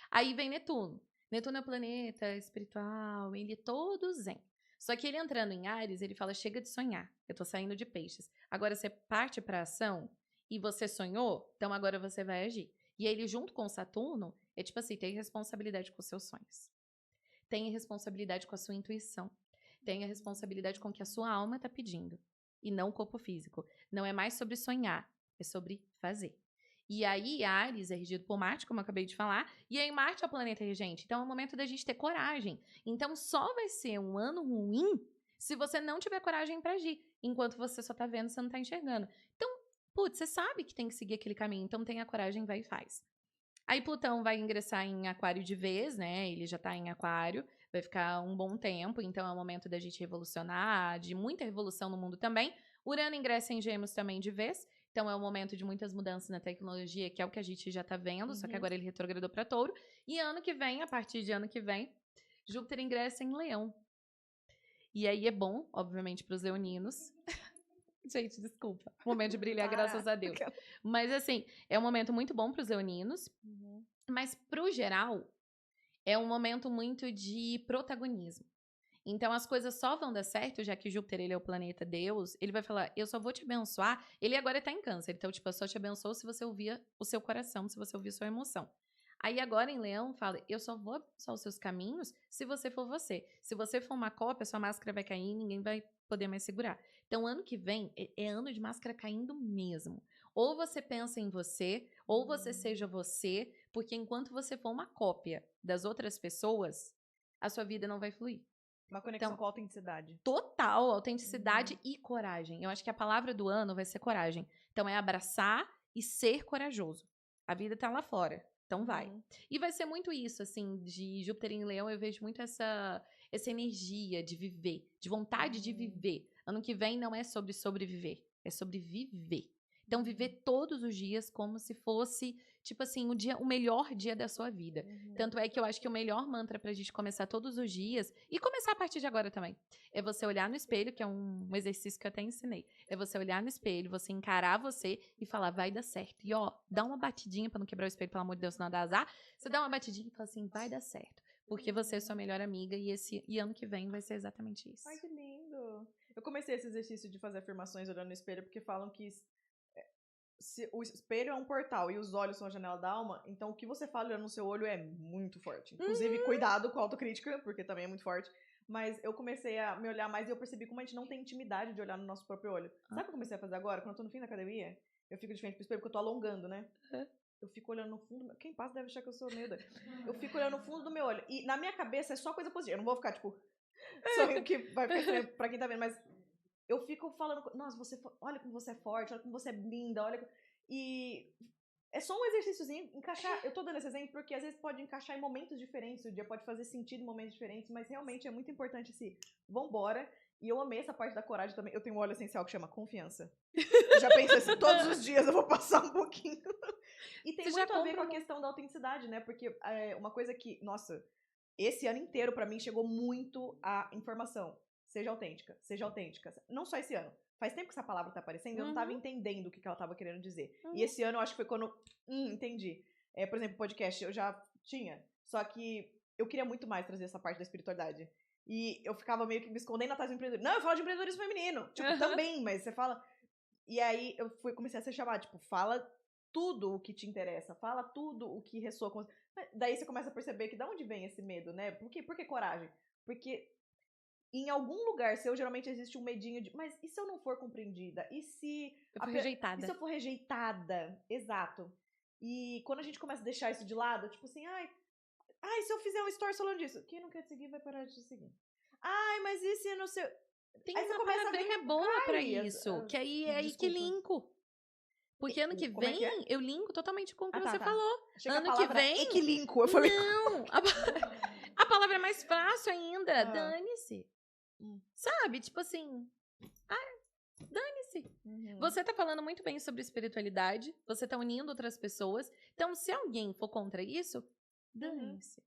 Aí vem Netuno. Netuno é o planeta espiritual, ele é todo zen. Só que ele entrando em Áries, ele fala, chega de sonhar, eu tô saindo de Peixes. Agora você parte pra ação e você sonhou, então agora você vai agir. E ele, junto com o Saturno, é tipo assim, tem responsabilidade com os seus sonhos. Tenha responsabilidade com a sua intuição. Tenha responsabilidade com o que a sua alma tá pedindo. E não o corpo físico. Não é mais sobre sonhar, é sobre fazer. E aí, Áries é regido por Marte, como eu acabei de falar, e aí Marte é o planeta regente. Então, é o momento da gente ter coragem. Então, só vai ser um ano ruim se você não tiver coragem pra agir. Enquanto você só tá vendo, você não tá enxergando. Então, putz, você sabe que tem que seguir aquele caminho, então tenha coragem, vai e faz. Aí Plutão vai ingressar em Aquário de vez, né? Ele já tá em Aquário, vai ficar um bom tempo, então é o momento da gente revolucionar, de muita revolução no mundo também. Urano ingressa em Gêmeos também de vez, então é o momento de muitas mudanças na tecnologia, que é o que a gente já tá vendo, só que agora ele retrogradou pra Touro. E ano que vem, a partir de ano que vem, Júpiter ingressa em Leão. E aí é bom, obviamente, pros leoninos. Gente, desculpa. Momento de brilhar, graças a Deus. Mas, assim, é um momento muito bom para os leoninos. Mas, pro geral, é um momento muito de protagonismo. Então, as coisas só vão dar certo, já que Júpiter, ele é o planeta Deus. Ele vai falar, eu só vou te abençoar. Ele agora tá em Câncer. Então, tipo, eu só te abençoo se você ouvir o seu coração, se você ouvir a sua emoção. Aí, agora, em Leão, fala, eu só vou abençoar os seus caminhos se você for você. Se você for uma cópia, sua máscara vai cair e ninguém vai poder mais segurar. Então, ano que vem é ano de máscara caindo mesmo. Ou você pensa em você, ou você seja você, porque enquanto você for uma cópia das outras pessoas, a sua vida não vai fluir. Uma conexão com a autenticidade. Total, autenticidade e coragem. Eu acho que a palavra do ano vai ser coragem. Então, é abraçar e ser corajoso. A vida tá lá fora. Então vai. E vai ser muito isso, assim, de Júpiter em Leão, eu vejo muito essa energia de viver, de vontade de viver. Ano que vem não é sobre sobreviver, é sobre viver. Então, viver todos os dias como se fosse, tipo assim, o melhor dia da sua vida. Tanto é que eu acho que o melhor mantra pra gente começar todos os dias, e começar a partir de agora também, é você olhar no espelho, que é um exercício que eu até ensinei. É você olhar no espelho, você encarar você e falar, vai dar certo. E ó, dá uma batidinha pra não quebrar o espelho, pelo amor de Deus, senão dá azar. Você dá uma batidinha e fala assim, vai dar certo. Porque você é sua melhor amiga e ano que vem vai ser exatamente isso. Ai, que lindo. Eu comecei esse exercício de fazer afirmações olhando no espelho, porque falam que se o espelho é um portal e os olhos são a janela da alma, então o que você fala olhando no seu olho é muito forte. Inclusive, cuidado com a autocrítica, porque também é muito forte. Mas eu comecei a me olhar mais e eu percebi como a gente não tem intimidade de olhar no nosso próprio olho. Sabe o que eu comecei a fazer agora? Quando eu tô no fim da academia, eu fico de frente pro espelho porque eu tô alongando, né? Eu fico olhando no fundo... Quem passa deve achar que eu sou meio doida. Eu fico olhando no fundo do meu olho. E na minha cabeça é só coisa positiva. Eu não vou ficar, tipo... sorrindo que vai ficar estranho pra quem tá vendo, mas... Eu fico falando... Nossa, olha como você é forte, olha como você é linda, olha... E... É só um exercíciozinho, encaixar... Eu tô dando esse exemplo porque às vezes pode encaixar em momentos diferentes, o dia pode fazer sentido em momentos diferentes, mas realmente é muito importante esse vambora. E eu amei essa parte da coragem também. Eu tenho um óleo essencial que chama confiança. Eu já pensei assim, todos os dias eu vou passar um pouquinho. E tem muito a ver com a questão da autenticidade, né? Porque é uma coisa que, nossa, esse ano inteiro pra mim chegou muito a informação. Seja autêntica, seja autêntica. Não só esse ano. Faz tempo que essa palavra tá aparecendo e eu não tava entendendo o que ela tava querendo dizer. E esse ano eu acho que foi quando... entendi. Por exemplo, podcast eu já tinha. Só que eu queria muito mais trazer essa parte da espiritualidade. E eu ficava meio que me escondendo atrás do empreendedorismo. Não, eu falo de empreendedorismo feminino. Tipo, também, mas você fala... E aí eu comecei a ser chamada, tipo, fala tudo o que te interessa. Fala tudo o que ressoa com você. Daí você começa a perceber que de onde vem esse medo, né? Por que coragem? Porque... em algum lugar seu, geralmente existe um medinho de... mas e se eu não for compreendida? E se... eu for rejeitada? E se eu for rejeitada? Exato. E quando a gente começa a deixar isso de lado, tipo assim, ai, se eu fizer um story falando disso, quem não quer te seguir vai parar de te seguir. Ai, mas e se eu não sei... Tem uma palavrinha boa pra isso, que aí é aí que linko. Porque ano que vem, eu linko totalmente com o que você falou. Ano que vem... equilinko, eu falei... Não! A palavra é mais fácil ainda. Dane-se. Sabe? Tipo assim, Dane-se. Você tá falando muito bem sobre espiritualidade, você tá unindo outras pessoas. Então, se alguém for contra isso, dane-se.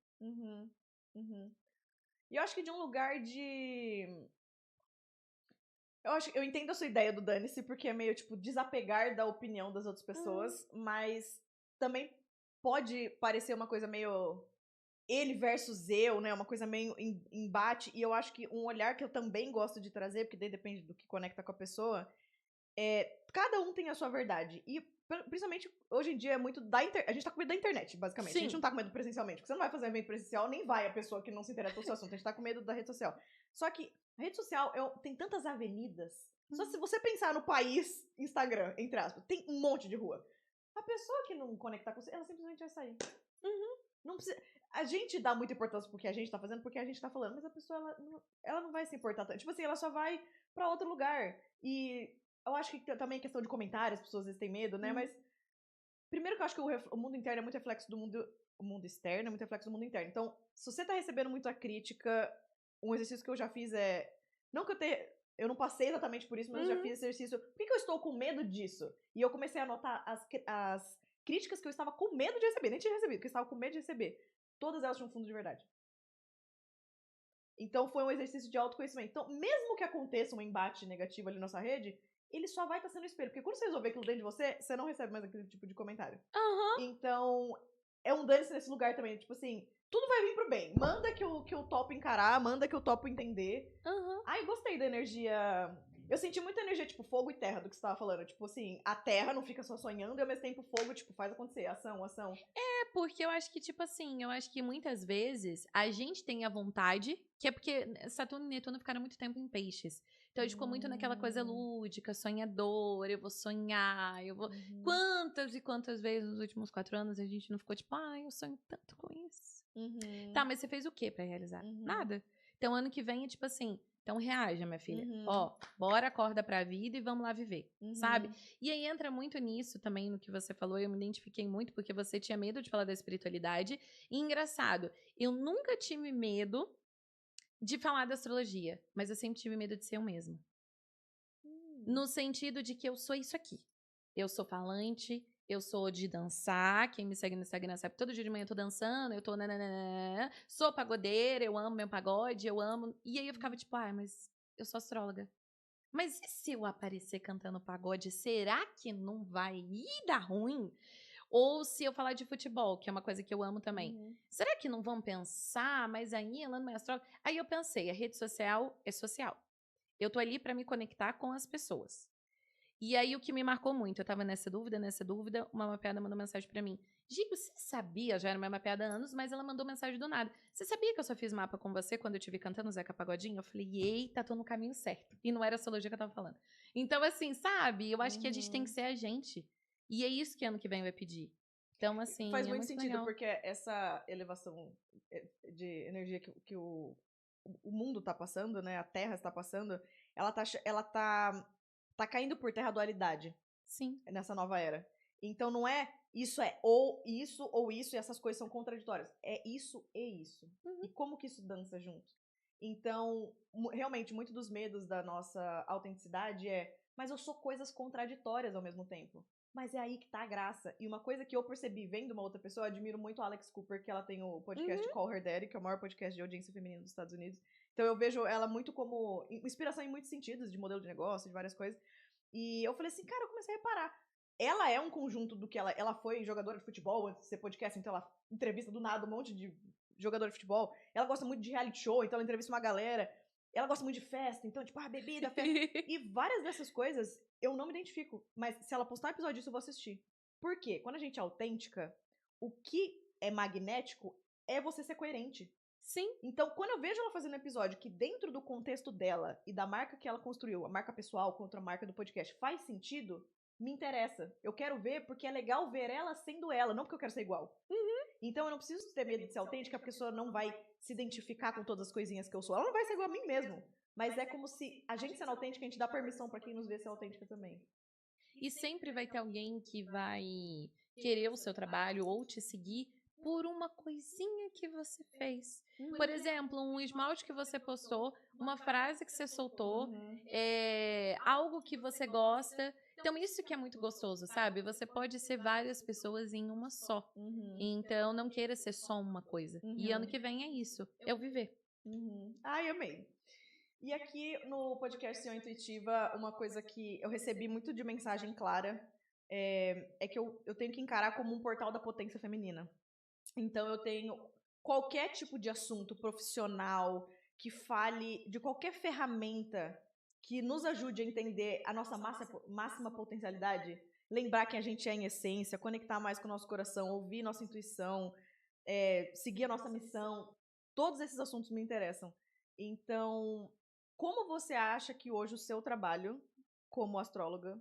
E eu acho que de um lugar de... Eu entendo a sua ideia do dane-se, porque é meio, tipo, desapegar da opinião das outras pessoas, mas também pode parecer uma coisa meio ele versus eu, né? Uma coisa meio embate. E eu acho que um olhar que eu também gosto de trazer, porque daí depende do que conecta com a pessoa, cada um tem a sua verdade. E principalmente hoje em dia é muito da internet. A gente tá com medo da internet, basicamente. Sim. A gente não tá com medo presencialmente. Porque você não vai fazer um evento presencial, nem vai a pessoa que não se interessa pelo seu assunto. A gente tá com medo da rede social. Só que a rede social tem tantas avenidas. Só se você pensar no país Instagram, entre aspas, tem um monte de rua. A pessoa que não conectar com você, ela simplesmente vai sair. Não precisa... A gente dá muita importância porque a gente tá fazendo, porque a gente tá falando, mas a pessoa, ela não vai se importar tanto. Tipo assim, ela só vai pra outro lugar. E eu acho que também é questão de comentários, as pessoas às vezes têm medo, né? Mas, primeiro que eu acho que o mundo interno é muito reflexo do mundo... O mundo externo é muito reflexo do mundo interno. Então, se você tá recebendo muita crítica, um exercício que eu já fiz é... Não que eu não passei exatamente por isso, mas eu já fiz esse exercício. Por que eu estou com medo disso? E eu comecei a anotar as críticas que eu estava com medo de receber. Nem tinha recebido, que eu estava com medo de receber. Todas elas tinham fundo de verdade. Então foi um exercício de autoconhecimento. Então, mesmo que aconteça um embate negativo ali na nossa rede, ele só vai estar sendo espelho. Porque quando você resolver aquilo dentro de você, você não recebe mais aquele tipo de comentário. Então, é um dane-se nesse lugar também. Tipo assim, tudo vai vir pro bem. Manda que eu topo encarar, manda que eu topo entender. Ai, gostei da energia. Eu senti muita energia, tipo, fogo e terra do que você tava falando. Tipo assim, a terra não fica só sonhando e ao mesmo tempo o fogo, tipo, faz acontecer. Ação. Porque eu acho que, tipo assim, eu acho que muitas vezes a gente tem a vontade, que é porque Saturno e Netuno ficaram muito tempo em peixes. Então a gente ficou muito naquela coisa lúdica, sonhadora, eu vou sonhar, eu vou... Quantas e quantas vezes nos últimos 4 anos a gente não ficou tipo, eu sonho tanto com isso. Tá, mas você fez o que pra realizar? Nada. Então ano que vem é tipo assim, então reaja, minha filha. Ó, bora, acorda pra vida e vamos lá viver, sabe? E aí entra muito nisso também, no que você falou, eu me identifiquei muito, porque você tinha medo de falar da espiritualidade. E engraçado, eu nunca tive medo de falar da astrologia, mas eu sempre tive medo de ser eu mesma. No sentido de que eu sou isso aqui. Eu sou falante, eu sou de dançar. Quem me segue no Instagram sabe que todo dia de manhã eu tô dançando, eu tô nananana. Sou pagodeira, eu amo meu pagode, eu amo. E aí eu ficava tipo, mas eu sou astróloga. Mas e se eu aparecer cantando pagode, será que não vai dar ruim? Ou se eu falar de futebol, que é uma coisa que eu amo também. Será que não vão pensar, mas aí ela não é astróloga? Aí eu pensei, a rede social é social. Eu tô ali pra me conectar com as pessoas. E aí o que me marcou muito, eu tava nessa dúvida, uma mapeada mandou mensagem pra mim. Gigo, você sabia? Já era uma mapeada há anos, mas ela mandou mensagem do nada. Você sabia que eu só fiz mapa com você quando eu te vi cantando Zeca Pagodinho? Eu falei, eita, tô no caminho certo. E não era a astrologia que eu tava falando. Então, assim, sabe? Eu acho que a gente tem que ser a gente. E é isso que ano que vem vai pedir. Então, assim, faz é muito muito sentido, legal. porque essa elevação de energia que o mundo tá passando, né? A Terra está passando, ela tá caindo por terra a dualidade. Sim. Nessa nova era. Então não é isso ou isso e essas coisas são contraditórias. É isso e isso. E como que isso dança junto? Então, realmente, muito dos medos da nossa autenticidade mas eu sou coisas contraditórias ao mesmo tempo. Mas é aí que tá a graça. E uma coisa que eu percebi vendo uma outra pessoa, eu admiro muito a Alex Cooper, que ela tem o podcast Call Her Daddy, que é o maior podcast de audiência feminina dos Estados Unidos. Então eu vejo ela muito como inspiração em muitos sentidos, de modelo de negócio, de várias coisas. E eu falei assim, cara, eu comecei a reparar. Ela é um conjunto do que ela foi jogadora de futebol, antes de ser podcast, então ela entrevista do nada um monte de jogador de futebol. Ela gosta muito de reality show, então ela entrevista uma galera. Ela gosta muito de festa, então, tipo, bebida, festa. E várias dessas coisas eu não me identifico. Mas se ela postar um episódio disso, eu vou assistir. Por quê? Quando a gente é autêntica, o que é magnético é você ser coerente. Sim. Então, quando eu vejo ela fazendo um episódio que dentro do contexto dela e da marca que ela construiu, a marca pessoal contra a marca do podcast, faz sentido, me interessa. Eu quero ver porque é legal ver ela sendo ela, não porque eu quero ser igual. Então eu não preciso ter medo de ser autêntica, porque a pessoa não vai se identificar com todas as coisinhas que eu sou. Ela não vai ser igual a mim mesmo. Mas é como se a gente sendo autêntica, a gente dá permissão pra quem nos vê ser autêntica também. E sempre vai ter alguém que vai querer o seu trabalho ou te seguir por uma coisinha que você fez. Por exemplo, um esmalte que você postou, uma frase que você soltou, algo que você gosta. Então, isso que é muito gostoso, sabe? Você pode ser várias pessoas em uma só. Então, não queira ser só uma coisa. E ano que vem é isso, é o viver. Ai, amei. E aqui no podcast Ser Intuitiva, uma coisa que eu recebi muito de mensagem clara é que eu tenho que encarar como um portal da potência feminina. Então eu tenho qualquer tipo de assunto profissional que fale de qualquer ferramenta que nos ajude a entender a nossa máxima potencialidade, lembrar quem a gente é em essência, conectar mais com o nosso coração, ouvir nossa intuição, seguir a nossa missão. Todos esses assuntos me interessam. Então, como você acha que hoje o seu trabalho como astróloga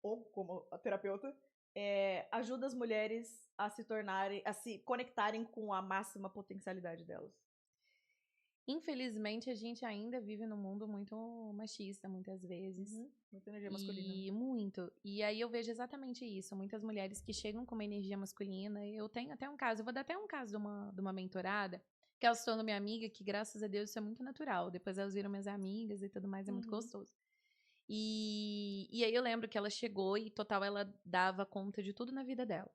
ou como terapeuta ajuda as mulheres a se conectarem com a máxima potencialidade delas? Infelizmente, a gente ainda vive num mundo muito machista, muitas vezes. Muita energia masculina. Muito. E aí eu vejo exatamente isso. Muitas mulheres que chegam com uma energia masculina. Eu tenho até um caso, eu vou dar até um caso de uma mentorada, que ela se tornou minha amiga, que graças a Deus isso é muito natural. Depois elas viram minhas amigas e tudo mais, é muito gostoso. E aí eu lembro que ela chegou e total ela dava conta de tudo na vida dela.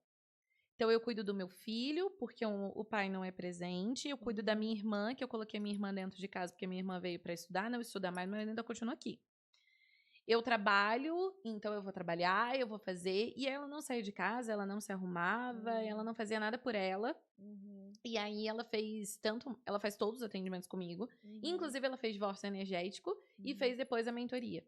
Então, eu cuido do meu filho, porque o pai não é presente. Eu cuido da minha irmã, que eu coloquei minha irmã dentro de casa, porque minha irmã veio para estudar. Não estuda mais, mas ainda continua aqui. Eu trabalho, então eu vou trabalhar, eu vou fazer. E ela não saiu de casa, ela não se arrumava, ela não fazia nada por ela. E aí, ela faz todos os atendimentos comigo. Inclusive, ela fez divórcio energético e fez depois a mentoria.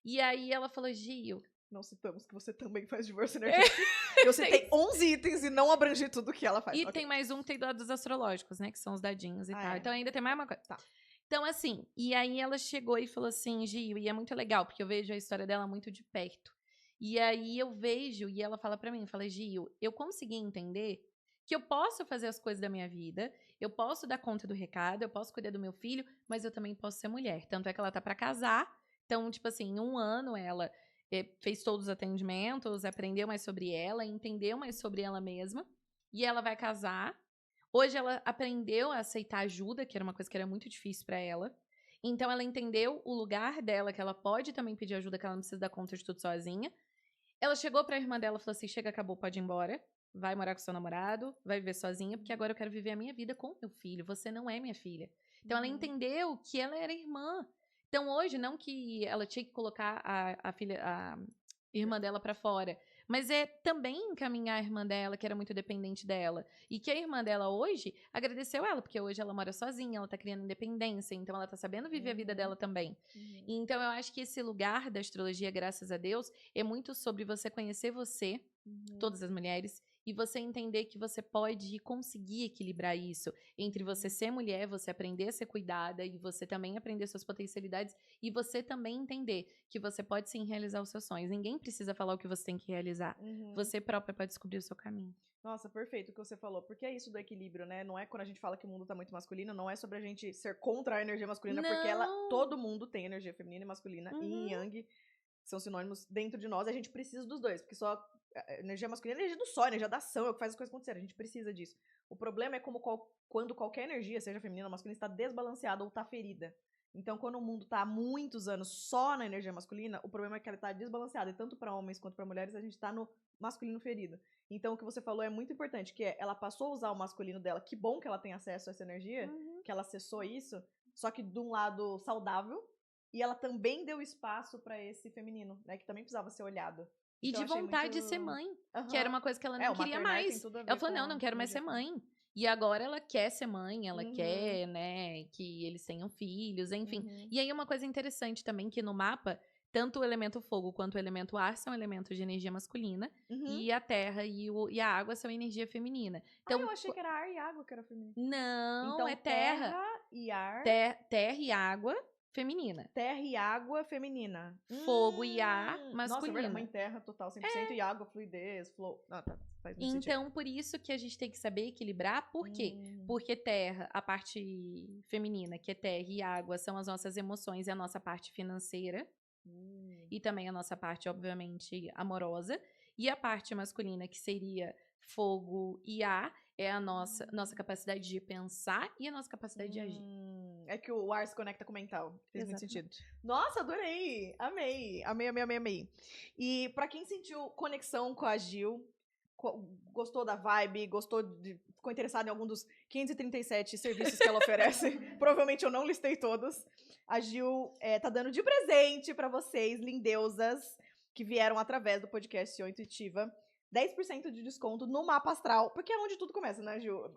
E aí, ela falou, Gio... Não citamos que você também faz divórcio energético. Eu citei 11 itens e não abrangi tudo que ela faz. E tem mais um que tem dados astrológicos, né? Que são os dadinhos e tal. É. Então ainda tem mais uma coisa. Tá. Então, assim, e aí ela chegou e falou assim, Gio, e é muito legal, porque eu vejo a história dela muito de perto. E aí eu vejo, e ela fala pra mim, fala, Gio, eu consegui entender que eu posso fazer as coisas da minha vida, eu posso dar conta do recado, eu posso cuidar do meu filho, mas eu também posso ser mulher. Tanto é que ela tá pra casar. Então, tipo assim, em 1 ano ela fez todos os atendimentos, aprendeu mais sobre ela, entendeu mais sobre ela mesma. E ela vai casar. Hoje ela aprendeu a aceitar ajuda, que era uma coisa que era muito difícil pra ela. Então ela entendeu o lugar dela, que ela pode também pedir ajuda, que ela não precisa dar conta de tudo sozinha. Ela chegou pra irmã dela e falou assim, chega, acabou, pode ir embora. Vai morar com seu namorado, vai viver sozinha, porque agora eu quero viver a minha vida com meu filho. Você não é minha filha. Então ela entendeu que ela era irmã. Então hoje, não que ela tinha que colocar a irmã dela pra fora, mas é também encaminhar a irmã dela, que era muito dependente dela. E que a irmã dela hoje agradeceu ela, porque hoje ela mora sozinha, ela tá criando independência, então ela tá sabendo viver a vida dela também. Então eu acho que esse lugar da astrologia, graças a Deus, é muito sobre você conhecer você, todas as mulheres, e você entender que você pode conseguir equilibrar isso entre você ser mulher, você aprender a ser cuidada e você também aprender suas potencialidades e você também entender que você pode sim realizar os seus sonhos. Ninguém precisa falar o que você tem que realizar. Você própria pode descobrir o seu caminho. Nossa, perfeito o que você falou, porque é isso do equilíbrio, né? Não é quando a gente fala que o mundo tá muito masculino, não é sobre a gente ser contra a energia masculina, porque todo mundo tem energia feminina e masculina, yin e yang, são sinônimos dentro de nós, e a gente precisa dos dois, porque só energia masculina é energia do sol, energia da ação, é o que faz as coisas acontecerem, a gente precisa disso. O problema é quando qualquer energia, seja feminina ou masculina, está desbalanceada ou está ferida. Então, quando o mundo está há muitos anos só na energia masculina, o problema é que ela está desbalanceada, e tanto para homens quanto para mulheres, a gente está no masculino ferido. Então, o que você falou é muito importante, que ela passou a usar o masculino dela, que bom que ela tem acesso a essa energia, que ela acessou isso, só que de um lado saudável, e ela também deu espaço para esse feminino, né, que também precisava ser olhado. E então, de vontade de ser mãe, que era uma coisa que ela não queria mais. Ela falou, não quero mais ser mãe. E agora ela quer ser mãe, ela quer, né, que eles tenham filhos, enfim. E aí uma coisa interessante também, que no mapa, tanto o elemento fogo quanto o elemento ar são elementos de energia masculina, e a terra e a água são energia feminina. Então, eu achei que era ar e água que era feminino. Não, então, é terra e ar. Terra e água feminina. Terra e água feminina. Fogo e ar masculina. Nossa, é verdade, mãe terra total, 100%, e água, fluidez, flow. Ah, tá. Faz muito então, sentido. por isso que a gente tem que saber equilibrar. Por quê? Porque terra, a parte feminina, que é terra e água, são as nossas emoções e a nossa parte financeira. E também a nossa parte, obviamente, amorosa. E a parte masculina, que seria fogo e ar é a nossa capacidade de pensar e a nossa capacidade de agir. É que o ar se conecta com o mental. Fez muito Exatamente. sentido. Nossa, adorei! Amei! Amei. E pra quem sentiu conexão com a Gil, gostou da vibe, ficou interessado em algum dos 537 serviços que ela oferece, provavelmente eu não listei todos, a Gil tá dando de presente pra vocês, lindeusas, que vieram através do podcast CEO Intuitiva, 10% de desconto no mapa astral, porque é onde tudo começa, né, Gil?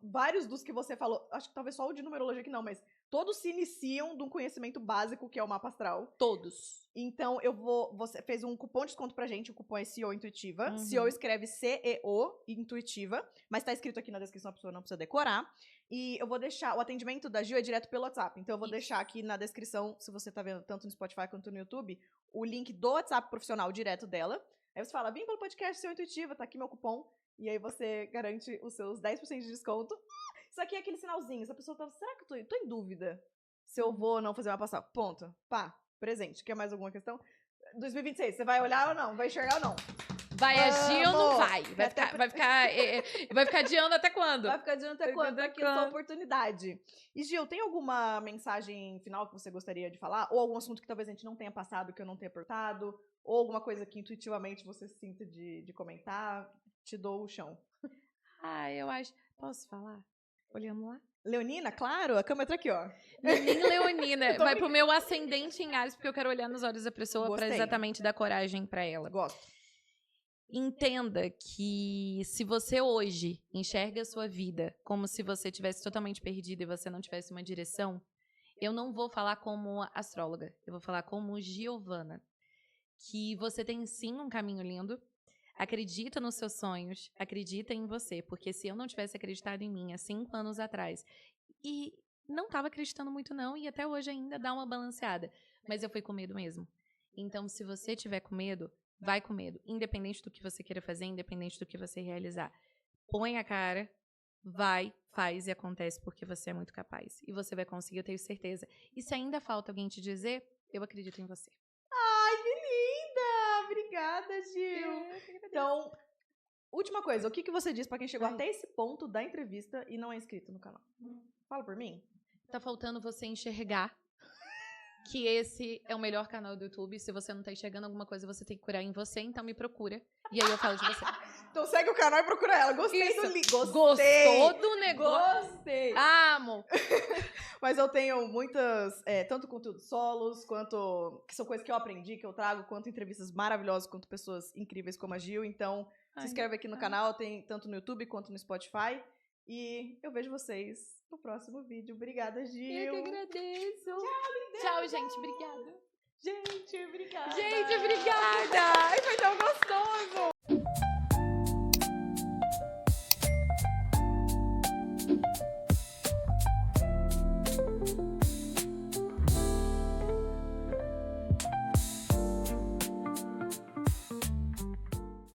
Vários dos que você falou, acho que talvez só o de numerologia que não, mas todos se iniciam de um conhecimento básico que é o mapa astral. Todos. Então, você fez um cupom de desconto pra gente, o cupom é CEO Intuitiva. Uhum. CEO escreve CEO Intuitiva, mas tá escrito aqui na descrição, a pessoa não precisa decorar. E eu vou deixar, o atendimento da Gil é direto pelo WhatsApp, então eu vou deixar aqui na descrição, se você tá vendo tanto no Spotify quanto no YouTube, o link do WhatsApp profissional direto dela. Aí você fala, vim pelo podcast CEO Intuitiva, tá aqui meu cupom. E aí você garante os seus 10% de desconto. Isso aqui é aquele sinalzinho, se a pessoa tá, será que eu tô em dúvida se eu vou ou não fazer uma passagem? Ponto. Pá, presente. Quer mais alguma questão? 2026, você vai olhar ou não? Vai enxergar ou não? Vai agir ou não vai? Vai ficar adiando até quando? Vai ficar adiando até quando? Aqui é sua oportunidade. E Gil, tem alguma mensagem final que você gostaria de falar? Ou algum assunto que talvez a gente não tenha passado, que eu não tenha apertado? Ou alguma coisa que intuitivamente você sinta de comentar? Te dou o chão. Eu acho... Posso falar? Olhando lá? Leonina, claro, a câmera tá aqui, ó. Nem Leonina. Vai pro meu ascendente em Áries, porque eu quero olhar nos olhos da pessoa pra exatamente dar coragem pra ela. Gosto. Entenda que se você hoje enxerga a sua vida como se você tivesse totalmente perdido e você não tivesse uma direção, eu não vou falar como astróloga, eu vou falar como Giovana. Que você tem sim um caminho lindo, acredita nos seus sonhos, acredita em você, porque se eu não tivesse acreditado em mim há 5 anos atrás, e não estava acreditando muito não, e até hoje ainda dá uma balanceada, mas eu fui com medo mesmo. Então, se você tiver com medo, vai com medo, independente do que você queira fazer, independente do que você realizar. Põe a cara, vai, faz e acontece, porque você é muito capaz. E você vai conseguir, eu tenho certeza. E se ainda falta alguém te dizer, eu acredito em você. Ai, que linda! Obrigada, Gil. Então, última coisa, o que você diz pra quem chegou até esse ponto da entrevista e não é inscrito no canal? Fala por mim. Tá faltando você enxergar que esse é o melhor canal do YouTube. Se você não tá enxergando alguma coisa, você tem que curar em você, então me procura. E aí eu falo de você. Então segue o canal e procura ela. Gostei do link. Gostou do negócio? Gostei. Amo. Mas eu tenho muitas, tanto conteúdo solos, quanto que são coisas que eu aprendi, que eu trago, quanto entrevistas maravilhosas, quanto pessoas incríveis como a Gil. Então, se inscreve aqui no canal, tem tanto no YouTube quanto no Spotify. E eu vejo vocês no próximo vídeo. Obrigada, Gil. Eu que agradeço. Tchau, linda. Tchau, gente. Obrigada. Gente, obrigada. Gente, obrigada. Ai, foi tão gostoso.